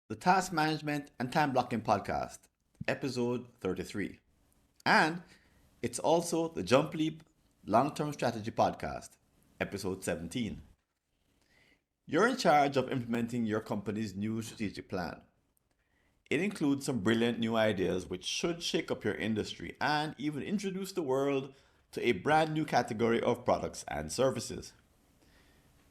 the Task Management and Time Blocking Podcast, episode 33. And it's also the JumpLeap Long Term Strategy Podcast, episode 17. You're in charge of implementing your company's new strategic plan. It includes some brilliant new ideas which should shake up your industry and even introduce the world to a brand new category of products and services.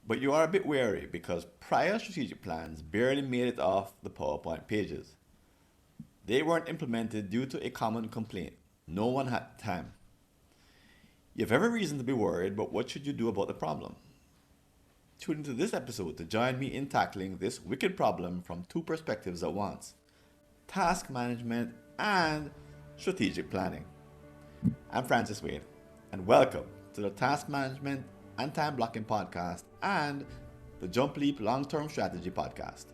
But you are a bit wary because prior strategic plans barely made it off the PowerPoint pages. They weren't implemented due to a common complaint. No one had time. You have every reason to be worried, but what should you do about the problem? Tune into this episode to join me in tackling this wicked problem from two perspectives at once: task management and strategic planning. I'm Francis Wade, and welcome to the Task Management and Time Blocking Podcast and the JumpLeap Long Term Strategy Podcast.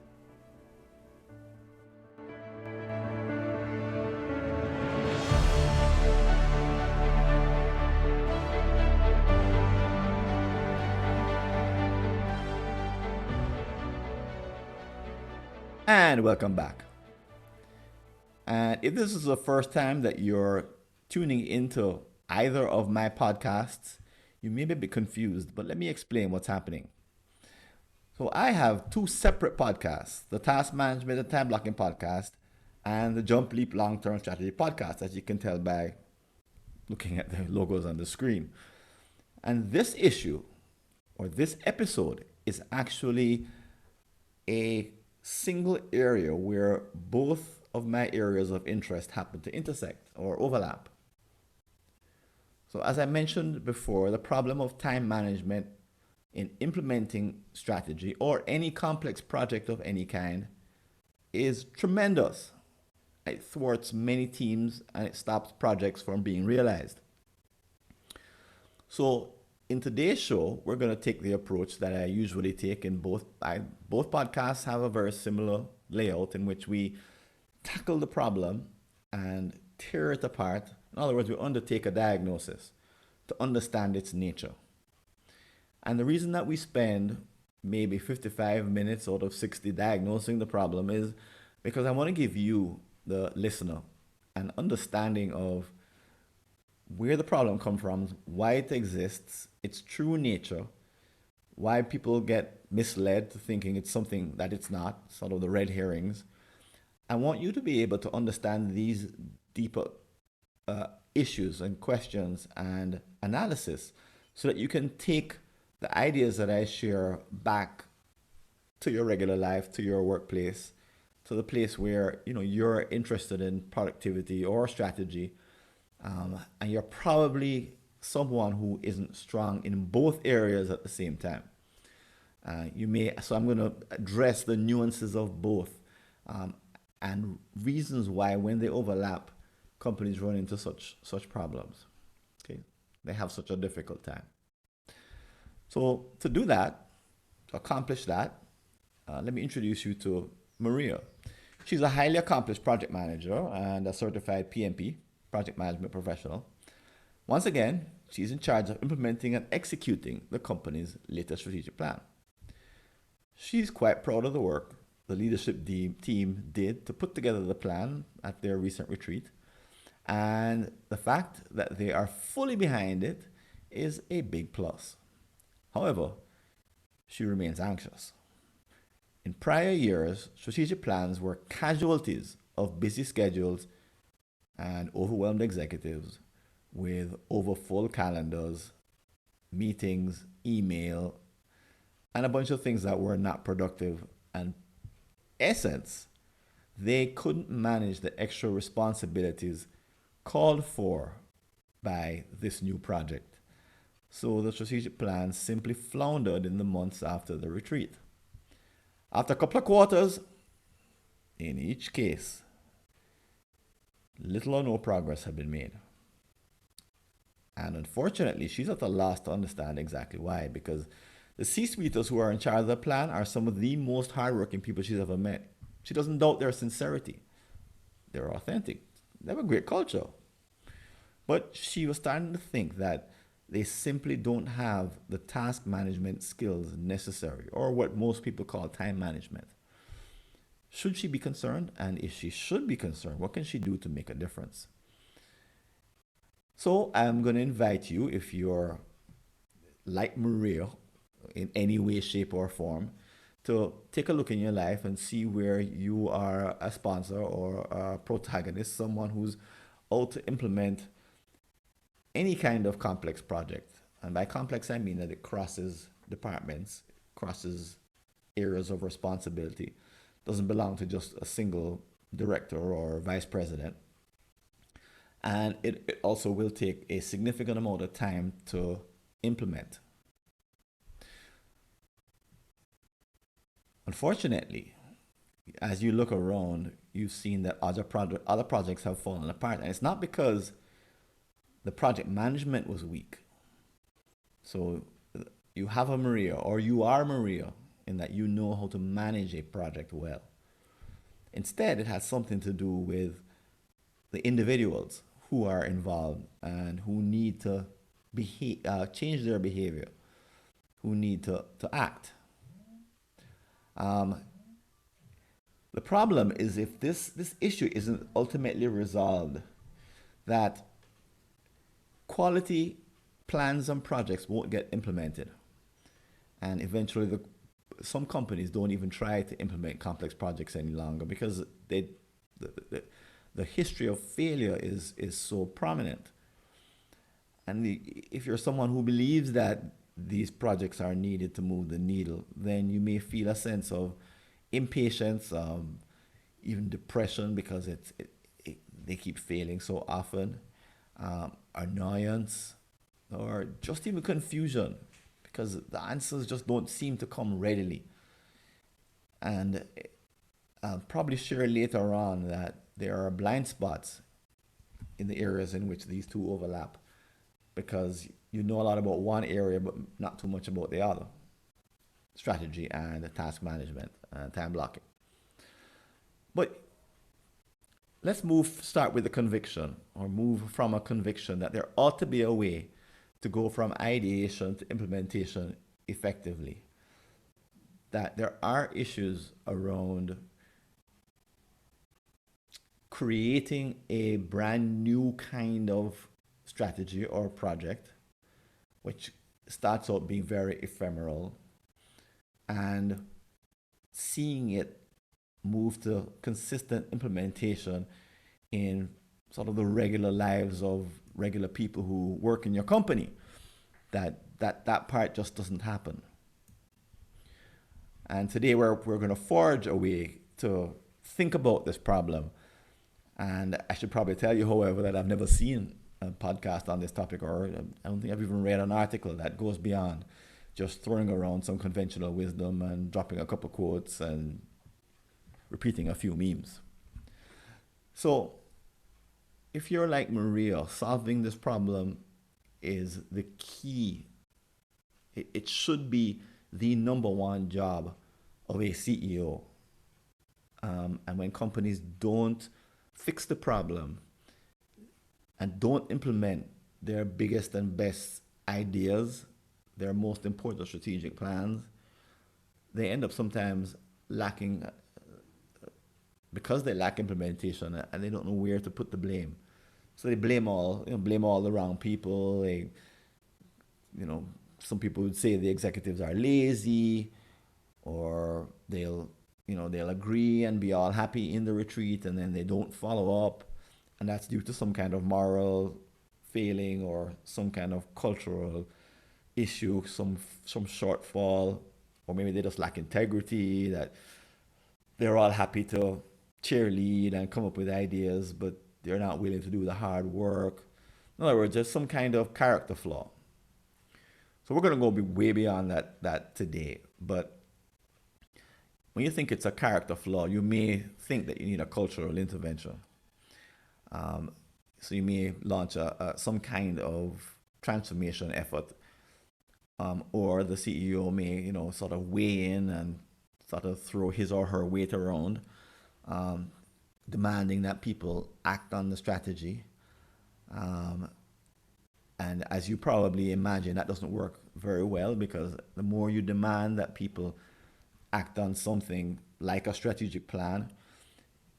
And welcome back. And if this is the first time that you're tuning into either of my podcasts, you may be a bit confused, but let me explain what's happening. So I have two separate podcasts: the Task Management and Time Blocking Podcast and the JumpLeap Long-Term Strategy Podcast, as you can tell by looking at the logos on the screen. And this issue, or this episode, is actually a single area where both of my areas of interest happen to intersect or overlap. So as I mentioned before, the problem of time management in implementing strategy or any complex project of any kind is tremendous. It thwarts many teams and it stops projects from being realized. So in today's show, we're going to take the approach that I usually take in both podcasts have a very similar layout in which we tackle the problem and tear it apart. In other words, we undertake a diagnosis to understand its nature. And the reason that we spend maybe 55 minutes out of 60 diagnosing the problem is because I want to give you, the listener, an understanding of where the problem comes from, why it exists, its true nature, why people get misled to thinking it's something that it's not, sort of the red herrings. I want you to be able to understand these deeper issues and questions and analysis so that you can take the ideas that I share back to your regular life, to your workplace, to the place where you're interested in productivity or strategy, and you're probably someone who isn't strong in both areas at the same time. So I'm going to address the nuances of both, and reasons why, when they overlap, companies run into such problems. Okay, they have such a difficult time. So to do that, to accomplish that, let me introduce you to Maria. She's a highly accomplished project manager and a certified PMP, project management professional. Once again, she's in charge of implementing and executing the company's latest strategic plan. She's quite proud of the work the leadership team did to put together the plan at their recent retreat. And the fact that they are fully behind it is a big plus. However, she remains anxious. In prior years, strategic plans were casualties of busy schedules and overwhelmed executives with overfull calendars, meetings, email, and a bunch of things that were not productive. And essence, they couldn't manage the extra responsibilities called for by this new project. So the strategic plan simply floundered in the months after the retreat. After a couple of quarters, in each case, little or no progress had been made. And unfortunately, she's at a loss to understand exactly why, because the C-suiters who are in charge of the plan are some of the most hardworking people she's ever met. She doesn't doubt their sincerity. They're authentic. They have a great culture. But she was starting to think that they simply don't have the task management skills necessary, or what most people call time management. Should she be concerned? And if she should be concerned, what can she do to make a difference? So I'm going to invite you, if you're like Maria in any way, shape, or form, to take a look in your life and see where you are a sponsor or a protagonist, someone who's out to implement any kind of complex project. And by complex, I mean that it crosses departments, crosses areas of responsibility, doesn't belong to just a single director or vice president. And it also will take a significant amount of time to implement. Unfortunately, as you look around, you've seen that other projects have fallen apart. And it's not because the project management was weak. So you have a Maria, or you are Maria, in that you know how to manage a project well. Instead, it has something to do with the individuals who are involved and who need to change their behavior, who need to act. Um, the problem is if this issue isn't ultimately resolved, that quality plans and projects won't get implemented. And eventually, some companies don't even try to implement complex projects any longer because the, the, the history of failure is so prominent. And if you're someone who believes that these projects are needed to move the needle, then you may feel a sense of impatience, even depression because they keep failing so often, annoyance, or just even confusion because the answers just don't seem to come readily. And I'll probably share later on that there are blind spots in the areas in which these two overlap because you know a lot about one area but not too much about the other: strategy and task management and time blocking. But let's start with the conviction, or move from a conviction that there ought to be a way to go from ideation to implementation effectively. That there are issues around creating a brand new kind of strategy or project, which starts out being very ephemeral, and seeing it move to consistent implementation in sort of the regular lives of regular people who work in your company. That part just doesn't happen. And today we're going to forge a way to think about this problem. And I should probably tell you, however, that I've never seen a podcast on this topic, or I don't think I've even read an article that goes beyond just throwing around some conventional wisdom and dropping a couple quotes and repeating a few memes. So if you're like Maria, solving this problem is the key. It should be the number one job of a CEO. And when companies don't fix the problem and don't implement their biggest and best ideas, their most important strategic plans, they end up sometimes lacking because they lack implementation and they don't know where to put the blame. So they blame all the wrong people. You know, some people would say the executives are lazy, or they'll agree and be all happy in the retreat, and then they don't follow up, and that's due to some kind of moral failing or some kind of cultural issue, some shortfall, or maybe they just lack integrity. That they're all happy to cheerlead and come up with ideas, but they're not willing to do the hard work. In other words, there's some kind of character flaw. So we're going to go way beyond that today. But when you think it's a character flaw, you may think that you need a cultural intervention. So you may launch some kind of transformation effort, or the CEO may, sort of weigh in and sort of throw his or her weight around, demanding that people act on the strategy. And as you probably imagine, that doesn't work very well because the more you demand that people act on something like a strategic plan,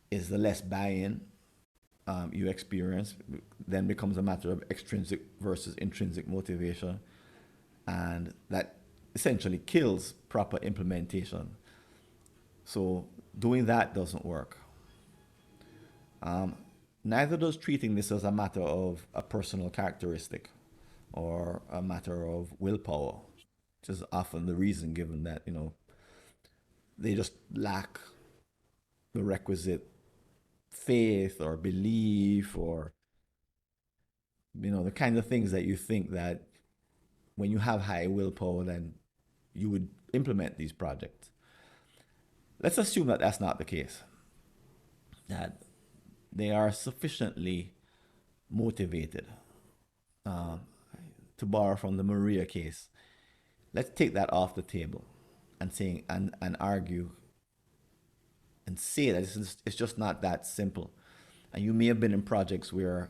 is the less buy-in you experience. Then becomes a matter of extrinsic versus intrinsic motivation, and that essentially kills proper implementation. So doing that doesn't work. Um, Neither does treating this as a matter of a personal characteristic or a matter of willpower, which is often the reason given that, they just lack the requisite faith or belief or, the kind of things that you think that when you have high willpower, then you would implement these projects. Let's assume that that's not the case, that they are sufficiently motivated. Uh, to borrow from the Maria case, let's take that off the table and argue and say that it's just not that simple. And you may have been in projects where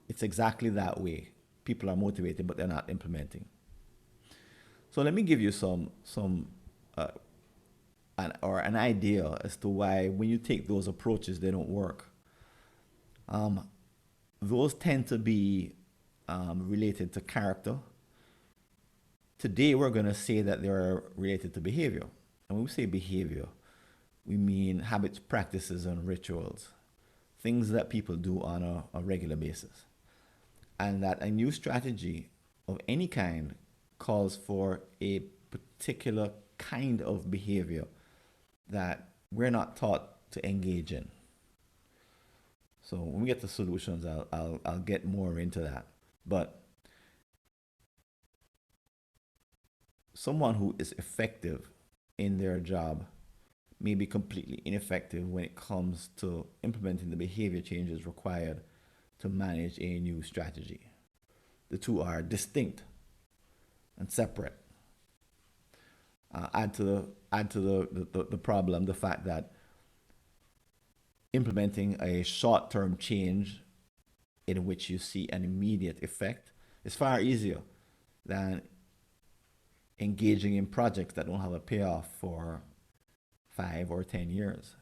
it's exactly that way. People are motivated, but they're not implementing. So let me give you some an idea as to why when you take those approaches they don't work. Um, those tend to be related to character. Today we're going to say that they're related to behavior. And when we say behavior, we mean habits, practices, and rituals, things that people do on a regular basis. And that a new strategy of any kind calls for a particular kind of behavior that we're not taught to engage in. So when we get to solutions, I'll get more into that. But someone who is effective in their job may be completely ineffective when it comes to implementing the behavior changes required to manage a new strategy. The two are distinct and separate. Add to the problem the fact that implementing a short-term change in which you see an immediate effect is far easier than engaging in projects that don't have a payoff for 5 or 10 years.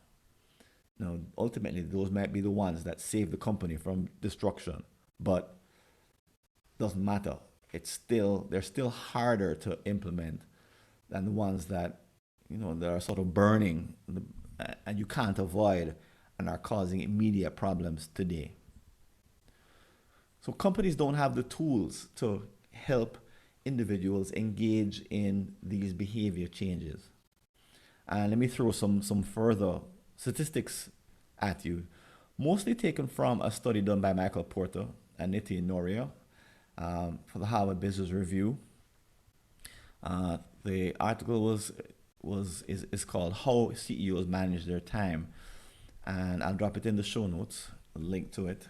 Now, ultimately, those might be the ones that save the company from destruction, but doesn't matter. They're still harder to implement than the ones that that are sort of burning and you can't avoid and are causing immediate problems today. So companies don't have the tools to help individuals engage in these behavior changes. And let me throw some further statistics at you, mostly taken from a study done by Michael Porter and Niti Noria for the Harvard Business Review. The article is called "How CEOs Manage Their Time," and I'll drop it in the show notes, a link to it.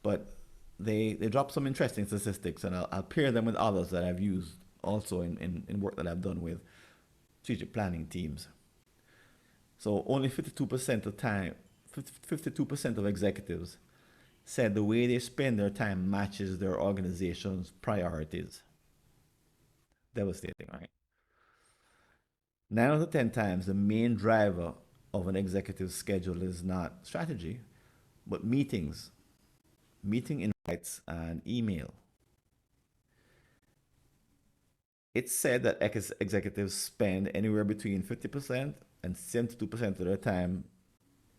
But they drop some interesting statistics, and I'll pair them with others that I've used also in work that I've done with strategic planning teams. So only 52% of time, 52% of executives said the way they spend their time matches their organization's priorities. Devastating, right? 9 out of 10 times, the main driver of an executive's schedule is not strategy, but meetings, meeting invites, and email. It's said that executives spend anywhere between 50% and 72% of their time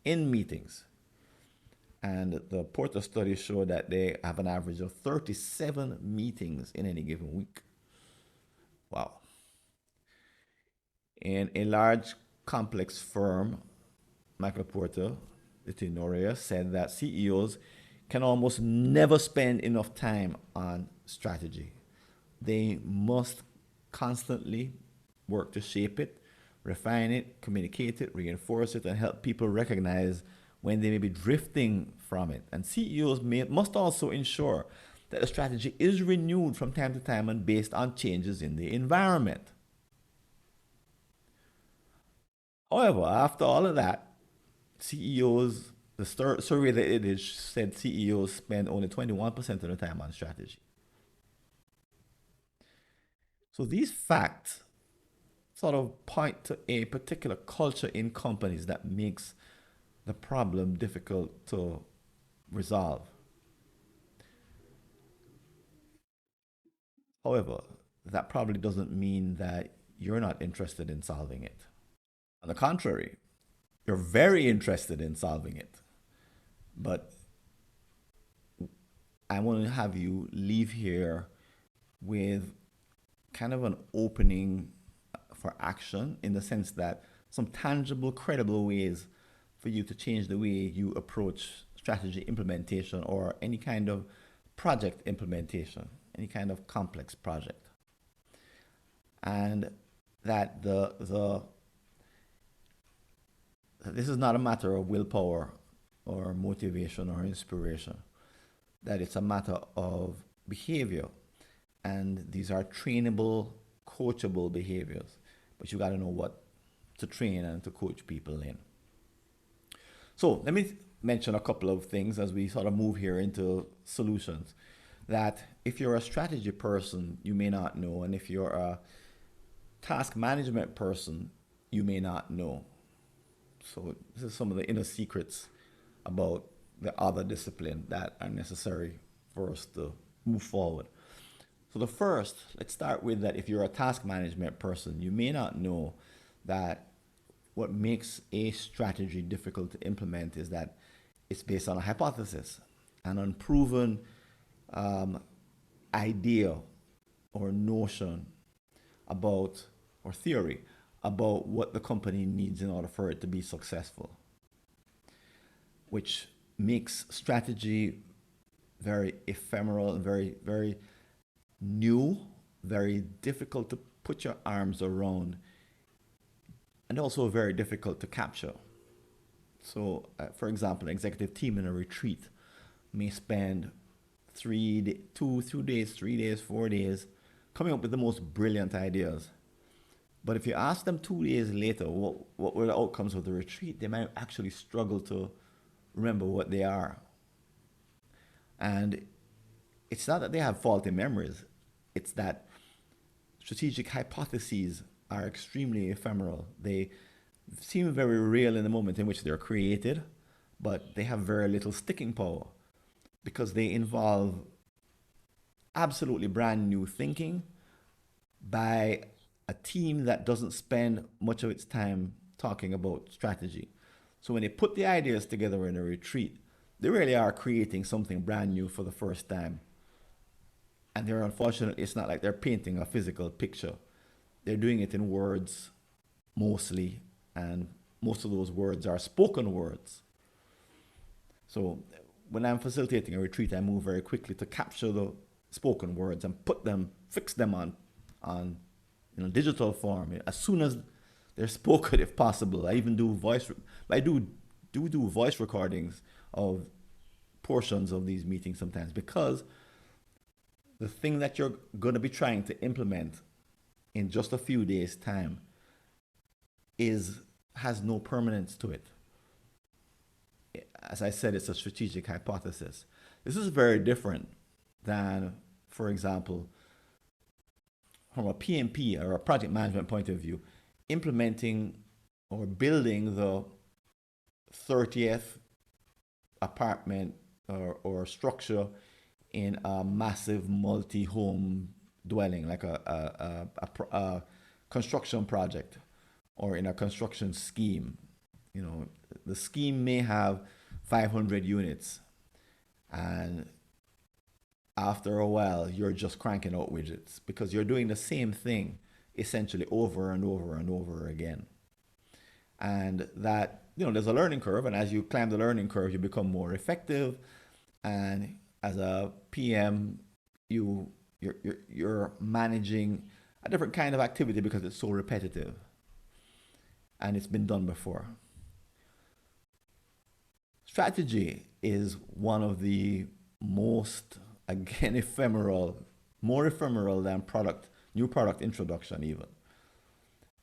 in meetings. And the Porter study showed that they have an average of 37 meetings in any given week. Wow. In a large, complex firm, Michael Porter, the Tenoria, said that CEOs can almost never spend enough time on strategy. They must constantly work to shape it, refine it, communicate it, reinforce it, and help people recognize when they may be drifting from it. And CEOs must also ensure that the strategy is renewed from time to time and based on changes in the environment. However, after all of that, CEOs, the survey that it is said CEOs spend only 21% of the time on strategy. So these facts sort of point to a particular culture in companies that makes the problem difficult to resolve. However, that probably doesn't mean that you're not interested in solving it. On the contrary, you're very interested in solving it. But I want to have you leave here with kind of an opening for action in the sense that some tangible, credible ways for you to change the way you approach strategy implementation or any kind of project implementation, any kind of complex project. And that the this is not a matter of willpower or motivation or inspiration, that it's a matter of behavior. And these are trainable, coachable behaviors. But you got to know what to train and to coach people in. So let me mention a couple of things as we sort of move here into solutions. That if you're a strategy person, you may not know. And if you're a task management person, you may not know. So this is some of the inner secrets about the other discipline that are necessary for us to move forward. So the first, let's start with that if you're a task management person, you may not know that what makes a strategy difficult to implement is that it's based on a hypothesis, an unproven idea or notion about, or theory about what the company needs in order for it to be successful, which makes strategy very ephemeral and very new, very difficult to put your arms around, and also very difficult to capture. So, for example, an executive team in a retreat may spend 2 days, 3 days, 4 days coming up with the most brilliant ideas. But if you ask them 2 days later what were the outcomes of the retreat, they might actually struggle to remember what they are. And it's not that they have faulty memories, it's that strategic hypotheses are extremely ephemeral. They seem very real in the moment in which they're created, but they have very little sticking power because they involve absolutely brand new thinking by a team that doesn't spend much of its time talking about strategy. So when they put the ideas together in a retreat, they really are creating something brand new for the first time. And they're unfortunately, it's not like they're painting a physical picture. They're doing it in words mostly, and most of those words are spoken words. So when I'm facilitating a retreat, I move very quickly to capture the spoken words and fix them on digital form as soon as they're spoken, if possible. I even do I do voice recordings of portions of these meetings sometimes, because the thing that you're going to be trying to implement in just a few days' time has no permanence to it. As I said, it's a strategic hypothesis. This is very different than, for example, from a PMP or a project management point of view, implementing or building the 30th apartment or structure in a massive multi-home dwelling, like a construction project or in a construction scheme. The scheme may have 500 units, and after a while, you're just cranking out widgets because you're doing the same thing essentially over and over and over again. And that, there's a learning curve, and as you climb the learning curve, you become more effective. And as a PM, you're managing a different kind of activity because it's so repetitive and it's been done before. Strategy is one of the most, again, more ephemeral than new product introduction even.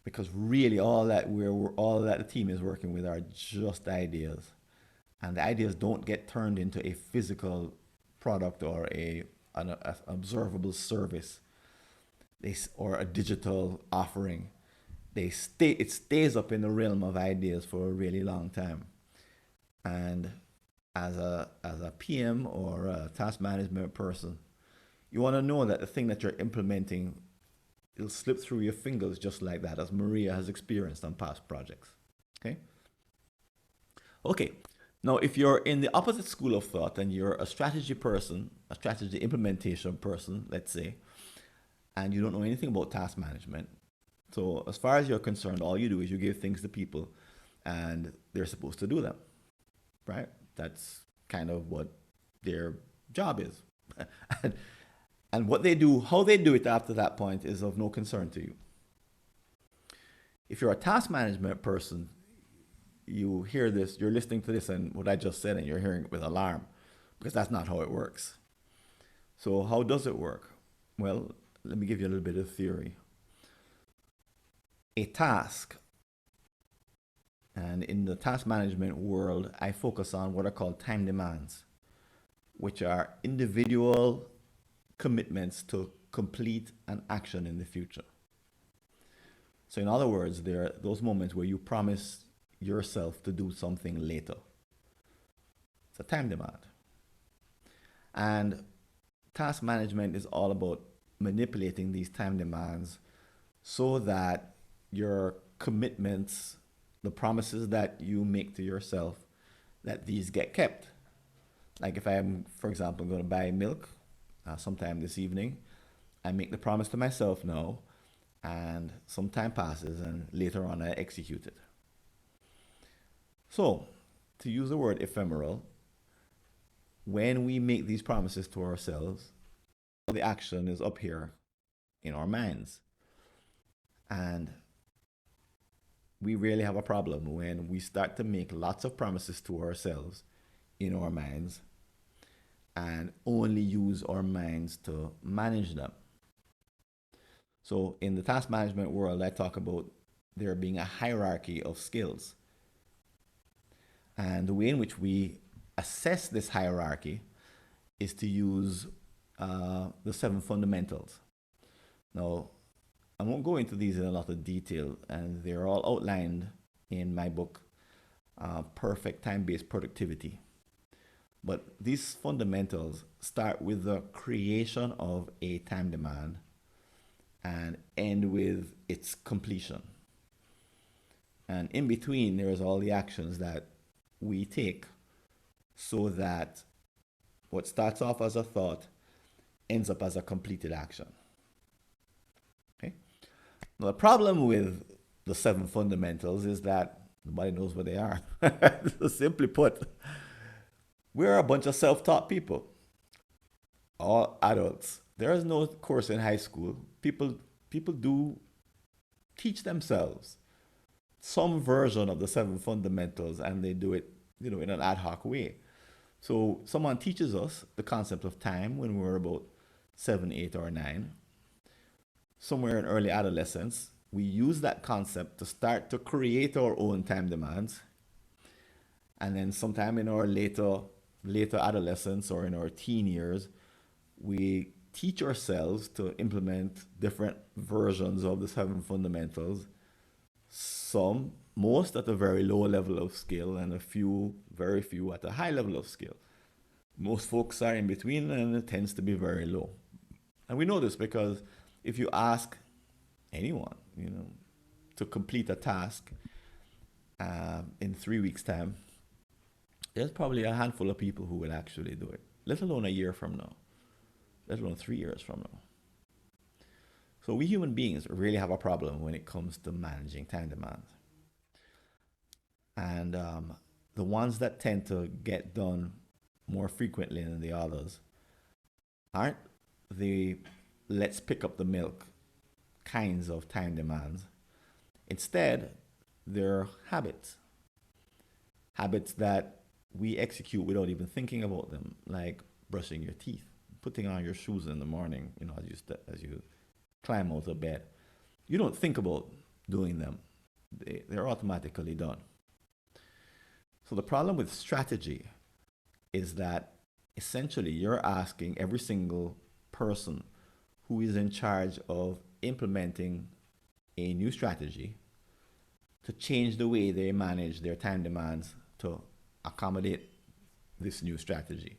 Because really all that the team is working with are just ideas. And the ideas don't get turned into a physical product or an observable service or a digital offering. it stays up in the realm of ideas for a really long time. And as a PM or a task management person, you want to know that the thing that you're implementing, it'll slip through your fingers just like that, as Maria has experienced on past projects. Okay. Okay. Now, if you're in the opposite school of thought and you're a strategy person, a strategy implementation person, let's say, and you don't know anything about task management, so as far as you're concerned, all you do is you give things to people and they're supposed to do them, right? That's kind of what their job is. and, and what they do, how they do it after that point is of no concern to you. If you're a task management person, you hear this, you're listening to this and what I just said, and you're hearing it with alarm because that's not how it works. So, how does it work? Well, let me give you a little bit of theory. A task, and in the task management world, I focus on what are called time demands, which are individual commitments to complete an action in the future. So, in other words, there are those moments where you promise yourself to do something later. It's a time demand. And task management is all about manipulating these time demands so that your commitments, the promises that you make to yourself, that these get kept. Like if I'm, for example, going to buy milk sometime this evening, I make the promise to myself now, and some time passes, and later on I execute it. So, to use the word ephemeral, when we make these promises to ourselves, the action is up here in our minds. And we really have a problem when we start to make lots of promises to ourselves in our minds and only use our minds to manage them. So, in the task management world, I talk about there being a hierarchy of skills. And the way in which we assess this hierarchy is to use the 7 fundamentals. Now, I won't go into these in a lot of detail, and they're all outlined in my book, Perfect Time-Based Productivity. But these fundamentals start with the creation of a time demand and end with its completion. And in between, there's all the actions that we take so that what starts off as a thought ends up as a completed action. Okay? Now, the problem with the 7 fundamentals is that nobody knows what they are. Simply put, we're a bunch of self-taught people, all adults. There is no course in high school. People do teach themselves some version of the 7 fundamentals, and they do it, in an ad hoc way. So someone teaches us the concept of time when we're about 7, 8, or 9. Somewhere in early adolescence, we use that concept to start to create our own time demands. And then sometime in our later adolescence or in our teen years, we teach ourselves to implement different versions of the 7 fundamentals. Most at a very low level of skill, and very few at a high level of skill. Most folks are in between, and it tends to be very low. And we know this because if you ask anyone, to complete a task in 3 weeks' time, there's probably a handful of people who will actually do it, let alone a year from now, let alone 3 years from now. So we human beings really have a problem when it comes to managing time demands. And the ones that tend to get done more frequently than the others aren't the let's pick up the milk kinds of time demands. Instead, they're habits. Habits that we execute without even thinking about them, like brushing your teeth, putting on your shoes in the morning, as you climb out of bed. You don't think about doing them. They're automatically done. So the problem with strategy is that essentially you're asking every single person who is in charge of implementing a new strategy to change the way they manage their time demands to accommodate this new strategy.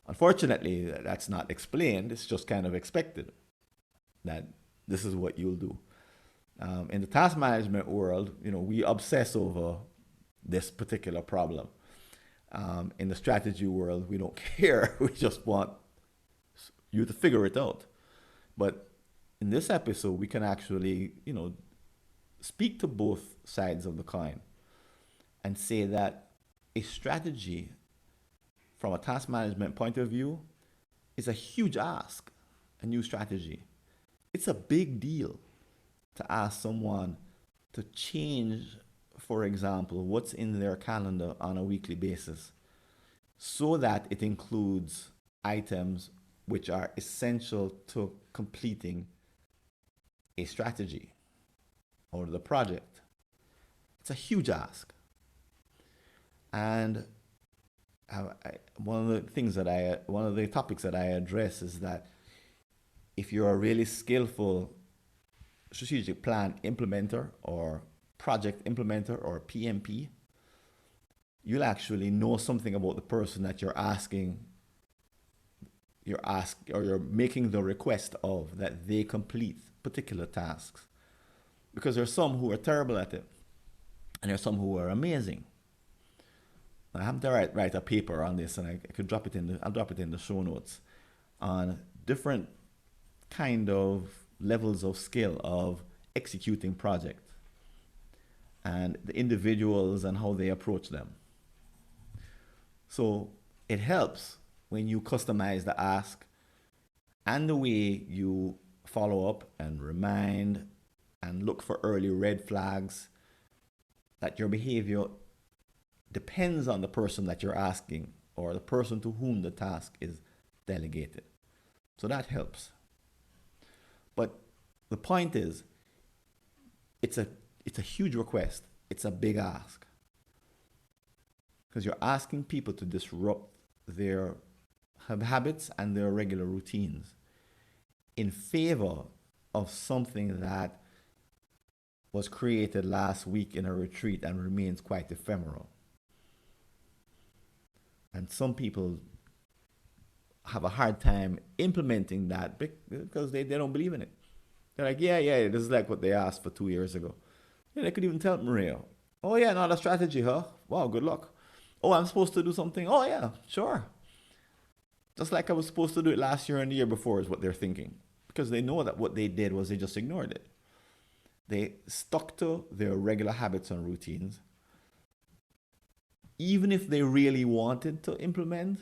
Unfortunately, that's not explained. It's just kind of expected that this is what you'll do. In the task management world, we obsess over this particular problem. In the strategy world, we don't care. We just want you to figure it out. But in this episode, we can actually, speak to both sides of the coin and say that a strategy from a task management point of view is a huge ask, a new strategy. It's a big deal to ask someone to change, for example, what's in their calendar on a weekly basis so that it includes items which are essential to completing a strategy or the project. It's a huge ask. And one of the topics that I address is that if you're a really skillful strategic plan implementer or project implementer or PMP, you'll actually know something about the person that you're making the request of, that they complete particular tasks. Because there's some who are terrible at it, and there's some who are amazing. I have to write a paper on this, and I could I'll drop it in the show notes on different kind of levels of skill of executing projects and the individuals and how they approach them. So it helps when you customize the ask and the way you follow up and remind and look for early red flags that your behavior depends on the person that you're asking or the person to whom the task is delegated. So that helps. But the point is, it's a huge request. It's a big ask. Because you're asking people to disrupt their habits and their regular routines in favor of something that was created last week in a retreat and remains quite ephemeral. And some people have a hard time implementing that because they don't believe in it. They're like, yeah, this is like what they asked for 2 years ago. Yeah, they could even tell Maria, oh yeah, not a strategy, huh? Wow, good luck. Oh, I'm supposed to do something. Oh yeah, sure. Just like I was supposed to do it last year and the year before is what they're thinking. Because they know that what they did was they just ignored it. They stuck to their regular habits and routines. Even if they really wanted to implement,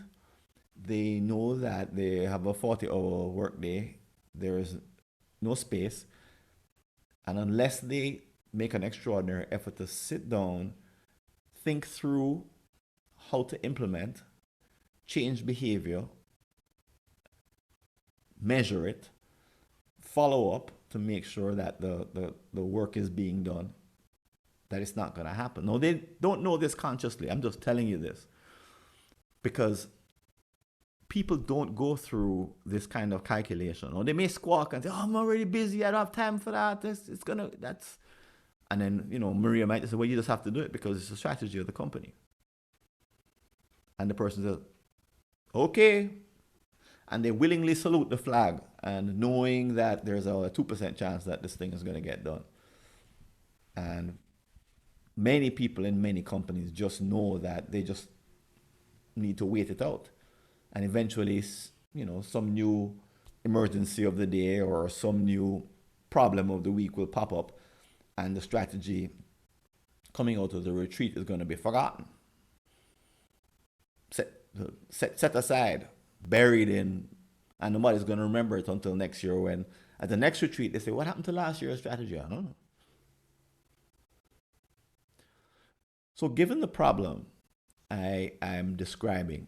they know that they have a 40-hour workday. There is no space. And unless they make an extraordinary effort to sit down, think through how to implement, change behavior, measure it, follow up to make sure that the work is being done, that it's not going to happen. No, they don't know this consciously. I'm just telling you this because people don't go through this kind of calculation. Or they may squawk and say, oh, I'm already busy. I don't have time for that. And then, Maria might say, well, you just have to do it because it's a strategy of the company. And the person says, okay. And they willingly salute the flag and knowing that there's a 2% chance that this thing is going to get done. And many people in many companies just know that they just need to wait it out. And eventually, some new emergency of the day or some new problem of the week will pop up and the strategy coming out of the retreat is going to be forgotten. Set aside, buried in, and nobody's going to remember it until next year when at the next retreat they say, what happened to last year's strategy? I don't know. So given the problem I am describing,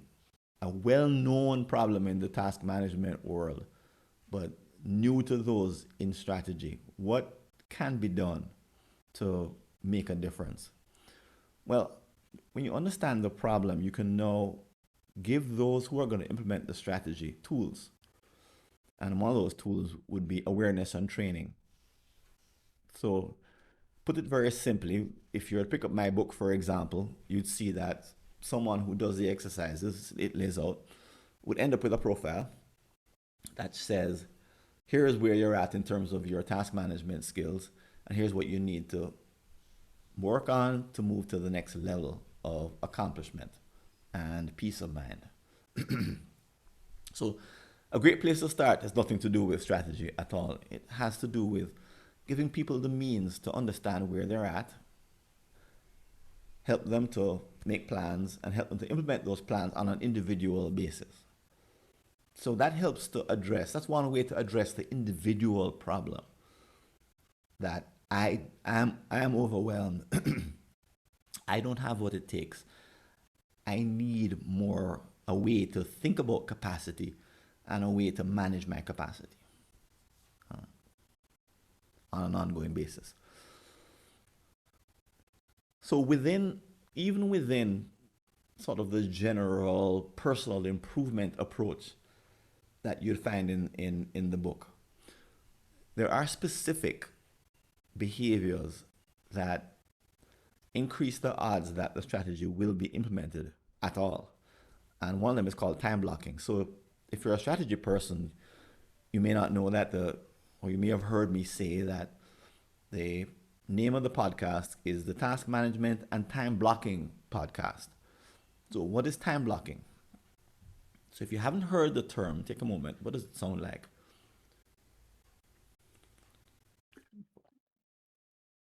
a well-known problem in the task management world, but new to those in strategy, what can be done to make a difference? Well, when you understand the problem, you can now give those who are going to implement the strategy tools. And one of those tools would be awareness and training. So put it very simply, if you were to pick up my book, for example, you'd see that someone who does the exercises it lays out would end up with a profile that says, here's where you're at in terms of your task management skills, and here's what you need to work on to move to the next level of accomplishment and peace of mind. So, a great place to start has nothing to do with strategy at all. It has to do with giving people the means to understand where they're at, help them to make plans, and help them to implement those plans on an individual basis. So that helps to address, that's one way to address the individual problem that I am overwhelmed. I don't have what it takes. I need more, a way to think about capacity and a way to manage my capacity uh, on an ongoing basis. So even within sort of the general personal improvement approach that you'd find in the book, there are specific behaviors that increase the odds that the strategy will be implemented at all. And one of them is called time blocking. So if you're a strategy person, you may not know that or you may have heard me say that the name of the podcast is the Task Management and Time Blocking Podcast. So what is time blocking? So if you haven't heard the term, take a moment. What does it sound like?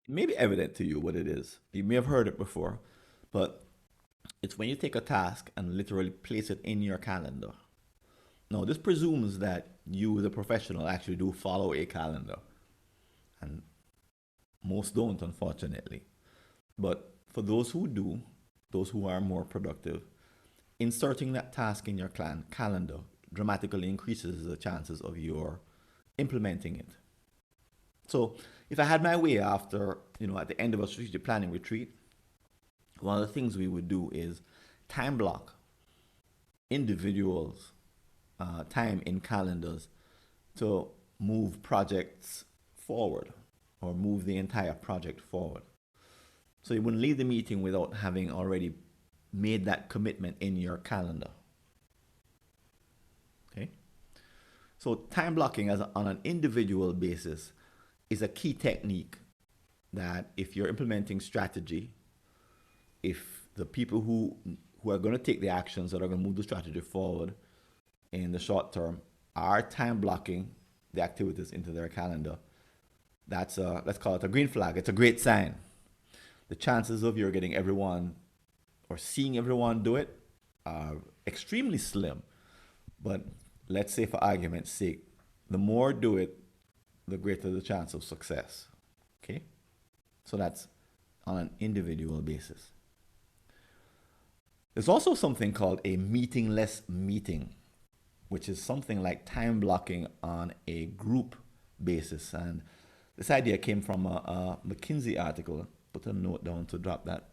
It may be evident to you what it is. You may have heard it before, but it's when you take a task and literally place it in your calendar. Now, this presumes that you, the professional, actually do follow a calendar. And most don't, unfortunately. But for those who do, those who are more productive, inserting that task in your calendar dramatically increases the chances of your implementing it. So if I had my way after, at the end of a strategic planning retreat, one of the things we would do is time block individuals' time in calendars to move projects forward or move the entire project forward. So you wouldn't leave the meeting without having already made that commitment in your calendar. Okay? So time blocking on an individual basis is a key technique that if you're implementing strategy, if the people who are going to take the actions that are going to move the strategy forward in the short term are time blocking the activities into their calendar, that's let's call it a green flag. It's a great sign. The chances of you getting everyone or seeing everyone do it are extremely slim. But let's say for argument's sake, the more do it, the greater the chance of success. Okay? So that's on an individual basis. There's also something called a meetingless meeting, which is something like time blocking on a group basis. And this idea came from a McKinsey article. Put a note down to drop that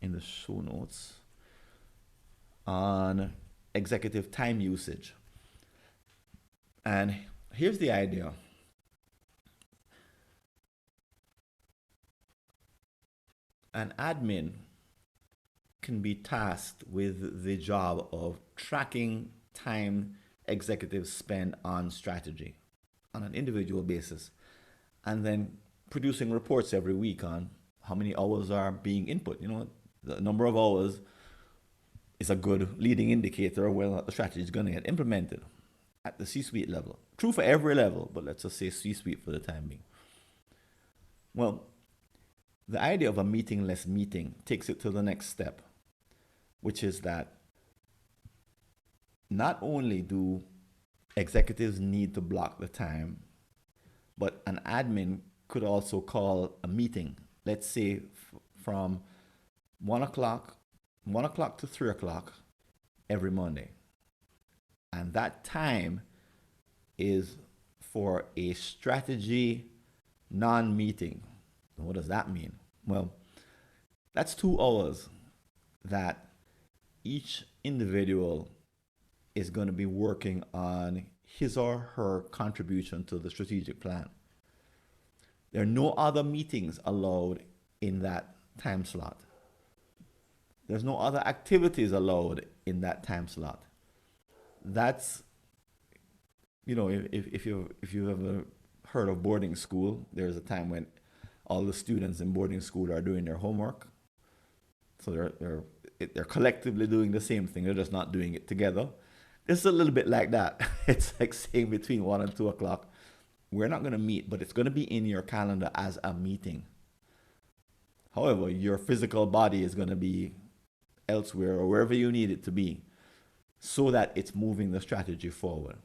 in the show notes on executive time usage. And here's the idea. An admin can be tasked with the job of tracking time executives spend on strategy on an individual basis, and then producing reports every week on how many hours are being input. The number of hours is a good leading indicator of whether the strategy is going to get implemented at the C-suite level. True for every level, but let's just say C-suite for the time being. Well, the idea of a meetingless meeting takes it to the next step, which is that not only do executives need to block the time, but an admin could also call a meeting, let's say from 1 o'clock to 3 o'clock every Monday. And that time is for a strategy non-meeting. What does that mean? Well, that's 2 hours that each individual is going to be working on his or her contribution to the strategic plan. There are no other meetings allowed in that time slot. There's no other activities allowed in that time slot. That's, if you ever heard of boarding school, there's a time when all the students in boarding school are doing their homework. So they're collectively doing the same thing. They're just not doing it together. It's a little bit like that. It's like saying between 1 and 2 o'clock, we're not going to meet, but it's going to be in your calendar as a meeting. However, your physical body is going to be elsewhere or wherever you need it to be so that it's moving the strategy forward.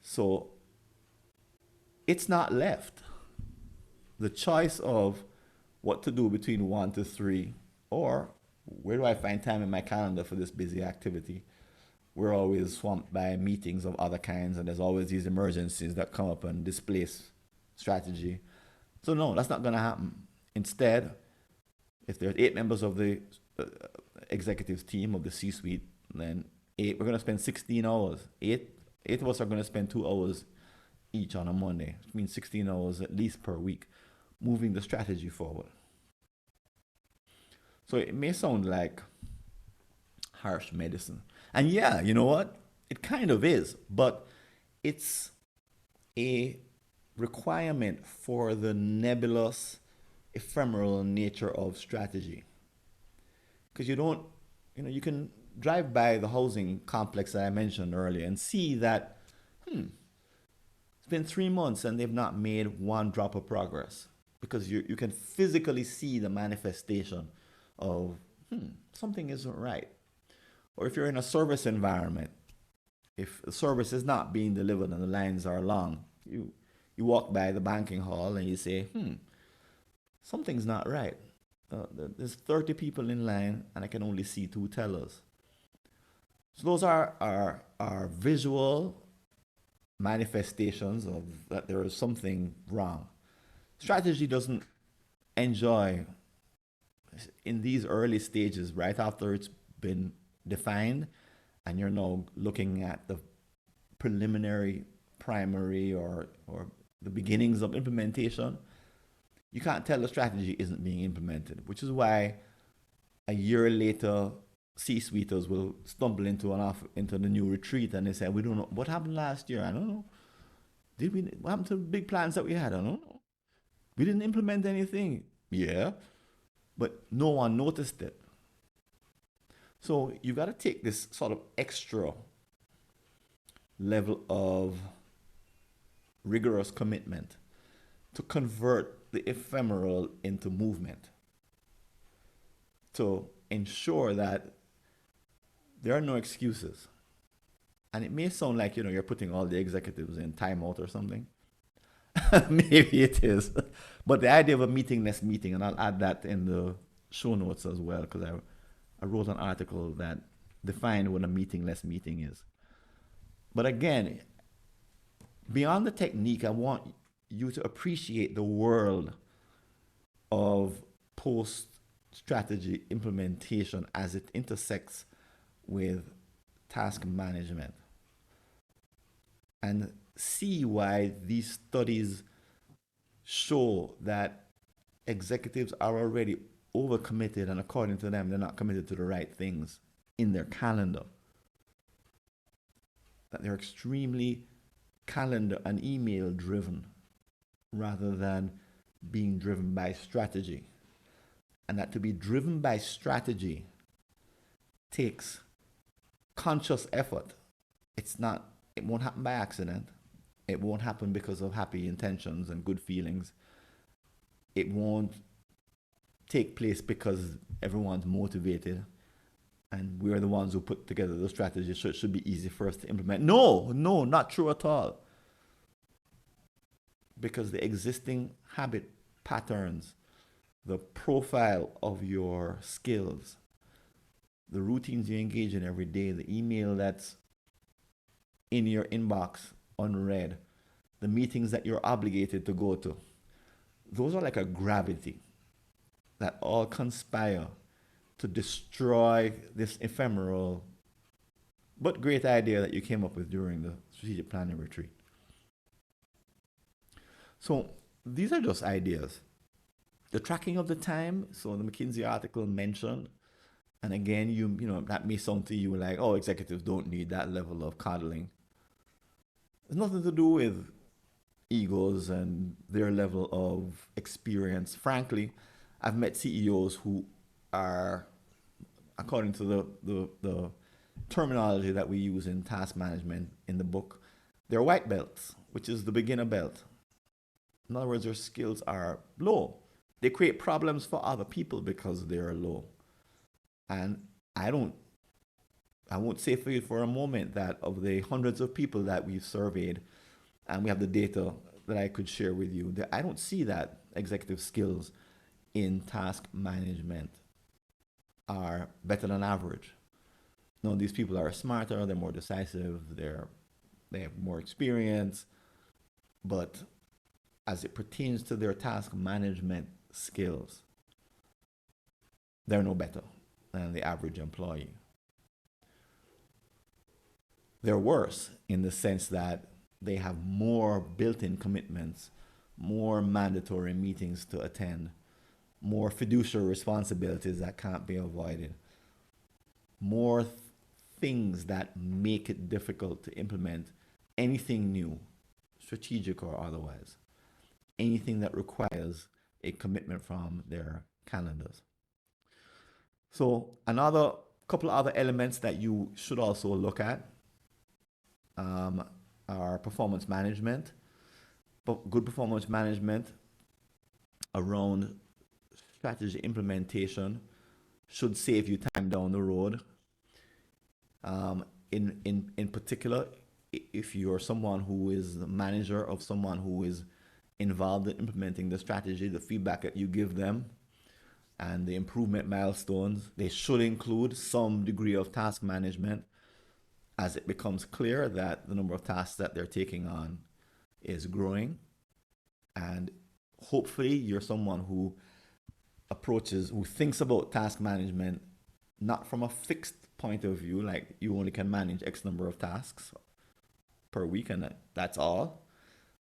So it's not left. The choice of what to do between 1 to 3 or where do I find time in my calendar for this busy activity? We're always swamped by meetings of other kinds, and there's always these emergencies that come up and displace strategy. So, no, that's not going to happen. Instead, if there's 8 members of the executive team of the C suite, then we're going to spend 16 hours. Eight of us are going to spend 2 hours each on a Monday, which means 16 hours at least per week, moving the strategy forward. So it may sound like harsh medicine. And yeah, you know what? It kind of is, but it's a requirement for the nebulous, ephemeral nature of strategy. Because you can drive by the housing complex that I mentioned earlier and see that, it's been 3 months and they've not made one drop of progress. Because you can physically see the manifestation of, something isn't right. Or if you're in a service environment, if the service is not being delivered and the lines are long, you walk by the banking hall and you say, something's not right. There's 30 people in line and I can only see 2 tellers. So those are our visual manifestations of that there is something wrong. Strategy doesn't enjoy in these early stages, right after it's been defined and you're now looking at the preliminary, primary, or the beginnings of implementation, you can't tell the strategy isn't being implemented, which is why a year later, C-suiters will stumble into the new retreat and they say, we don't know what happened last year. I don't know. What happened to the big plans that we had? I don't know. We didn't implement anything. Yeah, but no one noticed it. So you got to take this sort of extra level of rigorous commitment to convert the ephemeral into movement, to ensure that there are no excuses. And it may sound like, you're putting all the executives in timeout or something. Maybe it is. But the idea of a meetingless meeting, and I'll add that in the show notes as well, because I wrote an article that defined what a meetingless meeting is. But again, beyond the technique, I want you to appreciate the world of post-strategy implementation as it intersects with task management. And see why these studies show that executives are already overcommitted, and according to them, they're not committed to the right things in their calendar. That they're extremely calendar and email driven rather than being driven by strategy. And that to be driven by strategy takes conscious effort. It won't happen by accident. It won't happen because of happy intentions and good feelings. It won't take place because everyone's motivated and we're the ones who put together the strategy, so it should be easy for us to implement. No, not true at all. Because the existing habit patterns, the profile of your skills, the routines you engage in every day, the email that's in your inbox unread, the meetings that you're obligated to go to, those are like a gravity that all conspire to destroy this ephemeral but great idea that you came up with during the strategic planning retreat. So these are just ideas. The tracking of the time, so the McKinsey article mentioned, and again, you know, that may sound to you like, oh, executives don't need that level of coddling. It's nothing to do with egos and their level of experience. Frankly, I've met CEOs who are, according to the terminology that we use in task management in the book, they're white belts, which is the beginner belt. In other words, their skills are low. They create problems for other people because they're low. And I don't, I won't say for you for a moment that of the hundreds of people that we've surveyed, and we have the data that I could share with you, that I don't see that executive skills in task management are better than average. No, these people are smarter, they're more decisive, they have more experience, but as it pertains to their task management skills, they're no better than the average employee. They're worse in the sense that they have more built in commitments, more mandatory meetings to attend, more fiduciary responsibilities that can't be avoided, more things that make it difficult to implement anything new, strategic or otherwise, anything that requires a commitment from their calendars. So, another couple of other elements that you should also look at um, are performance management. But good performance management around strategy implementation should save you time down the road. In particular, if you're someone who is the manager of someone who is involved in implementing the strategy, the feedback that you give them and the improvement milestones, they should include some degree of task management as it becomes clear that the number of tasks that they're taking on is growing. And hopefully you're someone who who thinks about task management not from a fixed point of view, like you only can manage X number of tasks per week and that's all,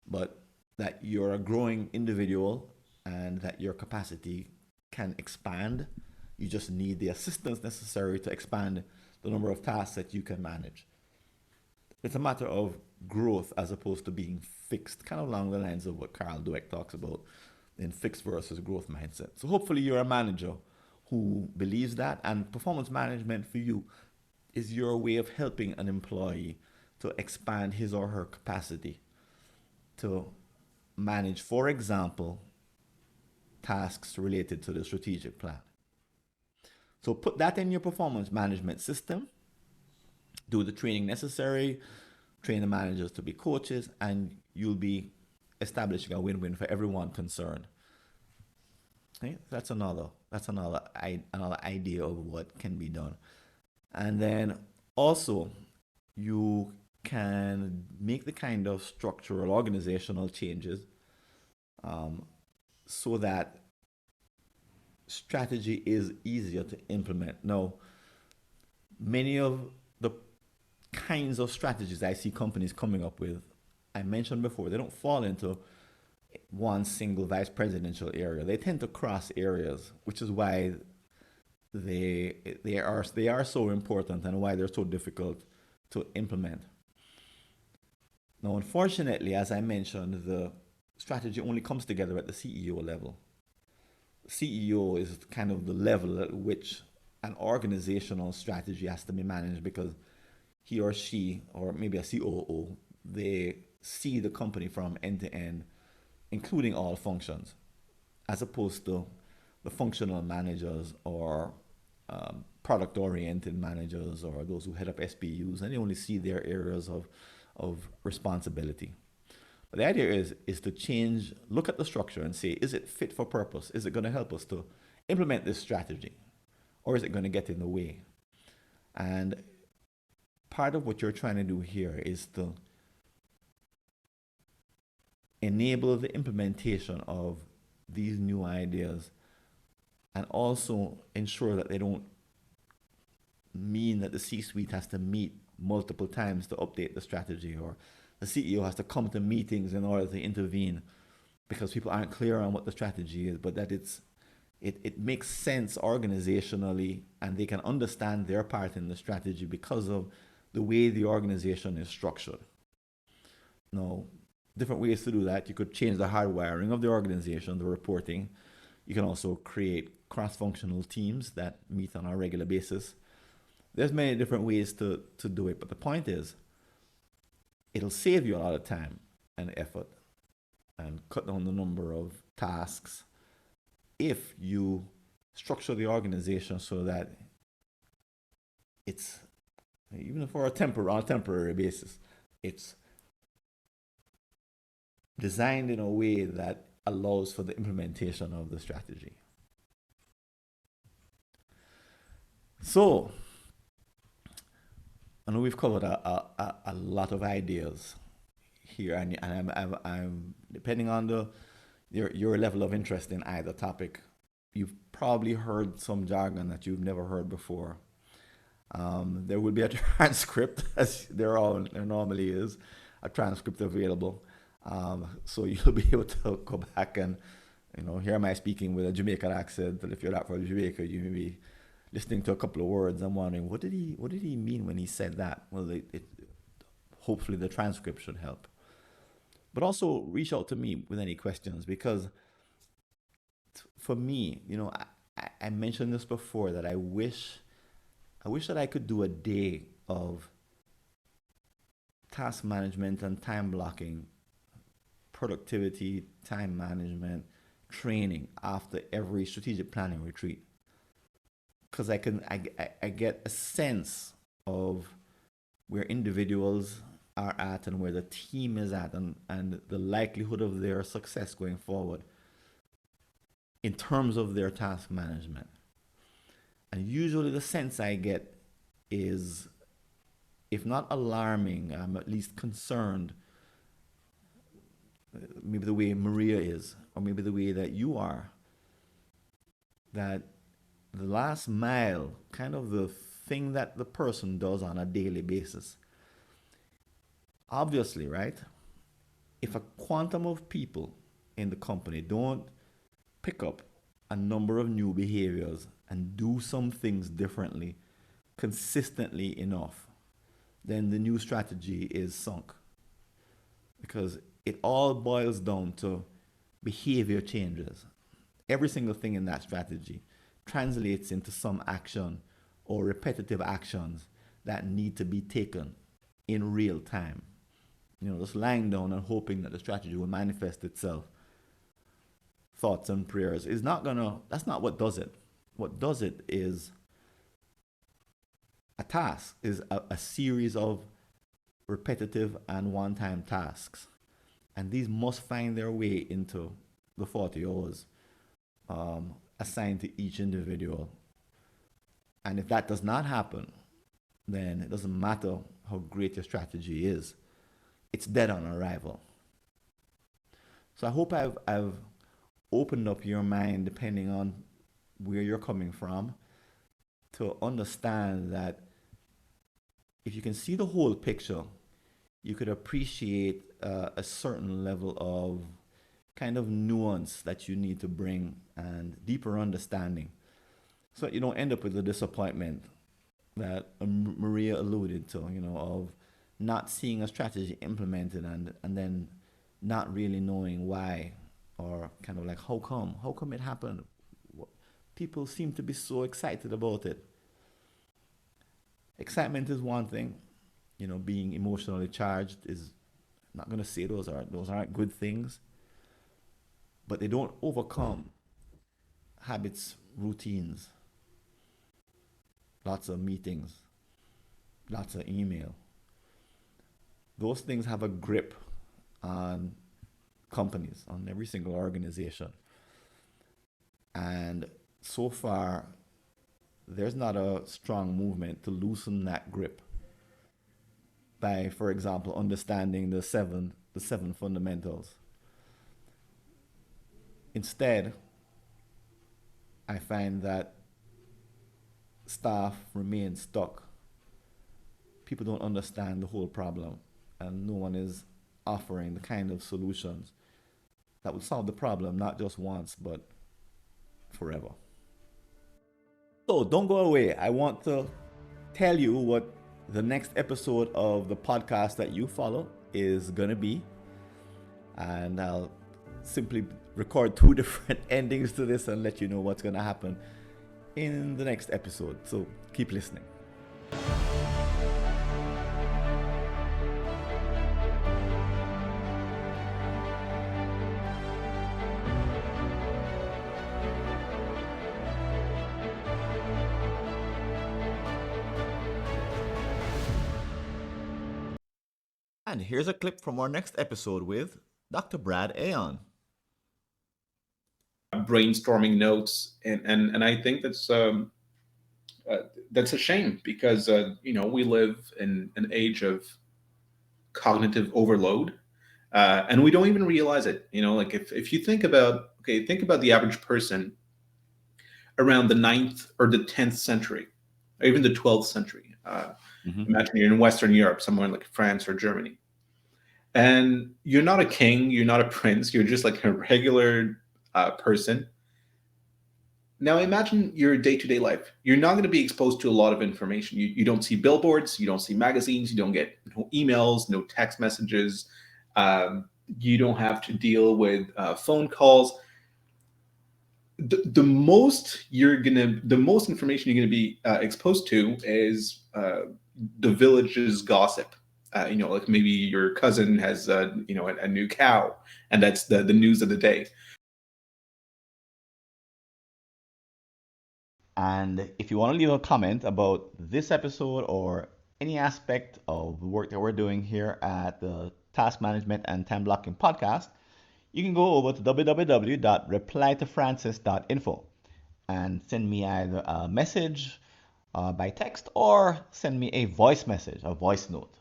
but that you're a growing individual and that your capacity can expand. You just need the assistance necessary to expand the number of tasks that you can manage. It's a matter of growth as opposed to being fixed, kind of along the lines of what Carl Dweck talks about in fixed versus growth mindset. So hopefully you're a manager who believes that, and performance management for you is your way of helping an employee to expand his or her capacity to manage, for example, tasks related to the strategic plan. So put that in your performance management system, do the training necessary, train the managers to be coaches, and you'll be establishing a win-win for everyone concerned. Okay? That's another idea of what can be done. And then also you can make the kind of structural organizational changes so that strategy is easier to implement. Now, many of the kinds of strategies I see companies coming up with, I mentioned before, they don't fall into one single vice presidential area. They tend to cross areas, which is why they are so important and why they're so difficult to implement. Now, unfortunately, as I mentioned, the strategy only comes together at the CEO level. CEO is kind of the level at which an organizational strategy has to be managed because he or she, or maybe a COO, they see the company from end to end, including all functions, as opposed to the functional managers or product oriented managers or those who head up SBUs, and they only see their areas of responsibility. But the idea is to change, look at the structure and say, is it fit for purpose? Is it going to help us to implement this strategy? Or is it going to get in the way? And part of what you're trying to do here is to enable the implementation of these new ideas and also ensure that they don't mean that the C-suite has to meet multiple times to update the strategy, or the CEO has to come to meetings in order to intervene. because people aren't clear on what the strategy is, but that it makes sense organizationally and they can understand their part in the strategy because of the way the organization is structured. Now, different ways to do that. You could change the hardwiring of the organization, the reporting. You can also create cross-functional teams that meet on a regular basis. There's many different ways to do it, but the point is, it'll save you a lot of time and effort and cut down the number of tasks if you structure the organization so that it's, even for on a temporary basis, it's designed in a way that allows for the implementation of the strategy. So, I know we've covered a lot of ideas here, and I'm depending on your level of interest in either topic, you've probably heard some jargon that you've never heard before. There will be a transcript, as there normally is, a transcript available. So you'll be able to go back and, here am I speaking with a Jamaican accent. And if you're not from Jamaica, you may be listening to a couple of words and wondering, what did he mean when he said that? Well, hopefully the transcript should help. But also reach out to me with any questions, because for me, I mentioned this before, that I wish that I could do a day of task management and time blocking, productivity, time management training after every strategic planning retreat, because I get a sense of where individuals are at and where the team is at, and the likelihood of their success going forward in terms of their task management. And usually the sense I get is, if not alarming, I'm at least concerned, maybe the way Maria is, or maybe the way that you are, that the last mile, kind of the thing that the person does on a daily basis. Obviously, right? If a quantum of people in the company don't pick up a number of new behaviors and do some things differently consistently enough, then the new strategy is sunk. Because it all boils down to behavior changes. Every single thing in that strategy translates into some action or repetitive actions that need to be taken in real time. Just lying down and hoping that the strategy will manifest itself, thoughts and prayers, that's not what does it. What does it is a task, is a series of repetitive and one-time tasks. And these must find their way into the 40 hours assigned to each individual. And if that does not happen, then it doesn't matter how great your strategy is. It's dead on arrival. So I hope I've opened up your mind, depending on where you're coming from, to understand that if you can see the whole picture, you could appreciate a certain level of kind of nuance that you need to bring, and deeper understanding, so that you don't end up with the disappointment that Maria alluded to, of not seeing a strategy implemented and then not really knowing why, or kind of like, how come it happened? People seem to be so excited about it. Excitement is one thing, being emotionally charged is, I'm not going to say those aren't good things, but they don't overcome habits, routines, lots of meetings, lots of email. Those things have a grip on companies, on every single organization. And so far, there's not a strong movement to loosen that grip by, for example, understanding the seven fundamentals. Instead, I find that staff remain stuck. People don't understand the whole problem, and no one is offering the kind of solutions that would solve the problem, not just once, but forever. So don't go away. I want to tell you what the next episode of the podcast that you follow is going to be. And I'll simply record two different endings to this and let you know what's going to happen in the next episode. So keep listening. And here's a clip from our next episode with Dr. Brad Aon. Brainstorming notes, and I think that's a shame because we live in an age of cognitive overload, and we don't even realize it. Like if you think about the average person around the 9th or the 10th century, or even the 12th century. Imagine you're in Western Europe, somewhere like France or Germany, and you're not a king, you're not a prince, you're just like a regular person. Now imagine your day-to-day life. You're not going to be exposed to a lot of information. You don't see billboards, you don't see magazines, you don't get no emails, no text messages. You don't have to deal with phone calls. The most information you're going to be exposed to is the village's gossip. Like maybe your cousin has a new cow, and that's the news of the day. And if you want to leave a comment about this episode or any aspect of the work that we're doing here at the Task Management and Time Blocking Podcast, you can go over to www.replytofrancis.info and send me either a message by text or send me a voice message, a voice note.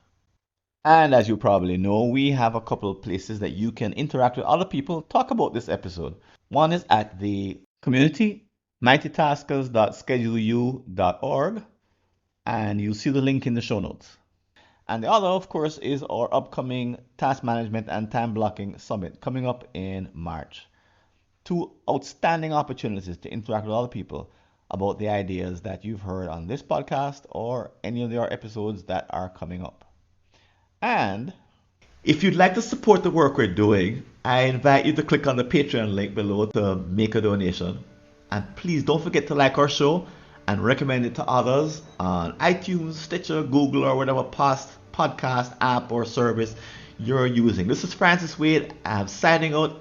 And as you probably know, we have a couple of places that you can interact with other people, talk about this episode. One is at the community mightytaskers.scheduleu.org, and you'll see the link in the show notes. And the other, of course, is our upcoming Task Management and Time Blocking Summit coming up in March. Two outstanding opportunities to interact with other people about the ideas that you've heard on this podcast or any of our episodes that are coming up. And if you'd like to support the work we're doing, I invite you to click on the Patreon link below to make a donation. And please don't forget to like our show and recommend it to others on iTunes, Stitcher, Google, or whatever podcast app or service you're using. This is Francis Wade. I'm signing out.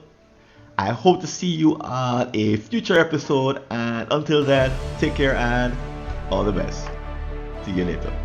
I hope to see you on a future episode. And until then, take care and all the best. See you later.